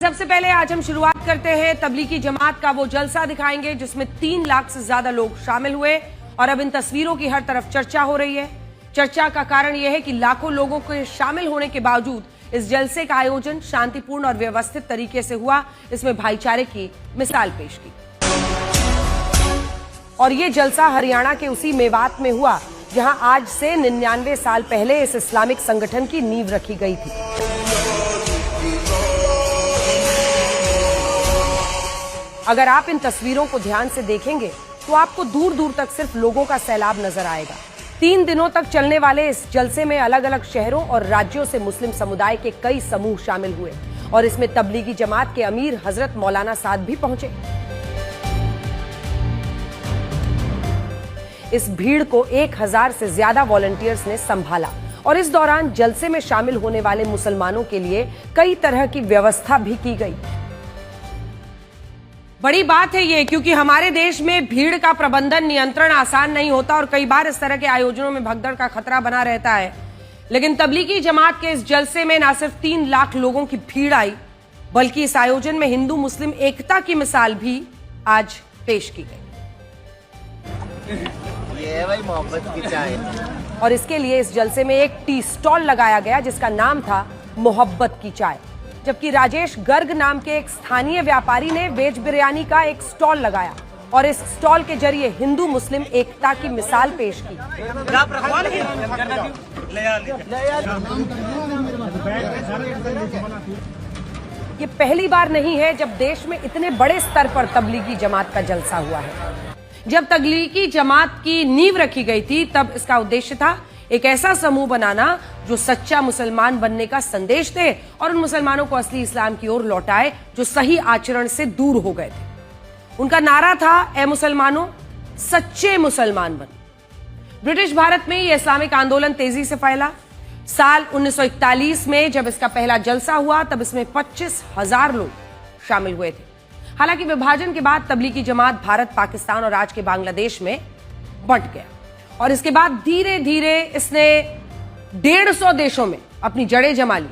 सबसे पहले आज हम शुरुआत करते हैं तबलीगी जमात का वो जलसा दिखाएंगे जिसमें 3 लाख से ज्यादा लोग शामिल हुए और अब इन तस्वीरों की हर तरफ चर्चा हो रही है। चर्चा का कारण यह है कि लाखों लोगों के शामिल होने के बावजूद इस जलसे का आयोजन शांतिपूर्ण और व्यवस्थित तरीके से हुआ। इसमें भाईचारे की मिसाल पेश की और ये जलसा हरियाणा के उसी मेवात में हुआ जहां आज से 99 साल पहले इस इस्लामिक संगठन की नींव रखी गई थी। अगर आप इन तस्वीरों को ध्यान से देखेंगे तो आपको दूर दूर तक सिर्फ लोगों का सैलाब नजर आएगा। 3 दिनों तक चलने वाले इस जलसे में अलग अलग शहरों और राज्यों से मुस्लिम समुदाय के कई समूह शामिल हुए और इसमें तबलीगी जमात के अमीर हजरत मौलाना साद भी पहुंचे। इस भीड़ को 1000 से ज्यादा वॉलंटियर्स ने संभाला और इस दौरान जलसे में शामिल होने वाले मुसलमानों के लिए कई तरह की व्यवस्था भी की गई। बड़ी बात है ये, क्योंकि हमारे देश में भीड़ का प्रबंधन नियंत्रण आसान नहीं होता और कई बार इस तरह के आयोजनों में भगदड़ का खतरा बना रहता है। लेकिन तबलीगी जमात के इस जलसे में न सिर्फ 3 लाख लोगों की भीड़ आई, बल्कि इस आयोजन में हिंदू मुस्लिम एकता की मिसाल भी आज पेश की गई। ये भाई मोहब्बत की चाय। और इसके लिए इस जलसे में एक टी स्टॉल लगाया गया जिसका नाम था मोहब्बत की चाय, जबकि राजेश गर्ग नाम के एक स्थानीय व्यापारी ने वेज बिरयानी का एक स्टॉल लगाया और इस स्टॉल के जरिए हिंदू मुस्लिम एकता की मिसाल पेश की। ये पहली बार नहीं है जब देश में इतने बड़े स्तर पर तबलीगी जमात का जलसा हुआ है। जब तबलीगी जमात की नींव रखी गई थी तब इसका उद्देश्य था एक ऐसा समूह बनाना जो सच्चा मुसलमान बनने का संदेश दे और उन मुसलमानों को असली इस्लाम की ओर लौटाए जो सही आचरण से दूर हो गए थे। उनका नारा था, ए मुसलमानों सच्चे मुसलमान बनो। ब्रिटिश भारत में यह इस्लामिक आंदोलन तेजी से फैला। साल 1941 में जब इसका पहला जलसा हुआ तब इसमें 25,000 लोग शामिल हुए थे। हालांकि विभाजन के बाद तबलीगी जमात भारत, पाकिस्तान और आज के बांग्लादेश में बंट गया और इसके बाद धीरे धीरे इसने 150 देशों में अपनी जड़ें जमा ली।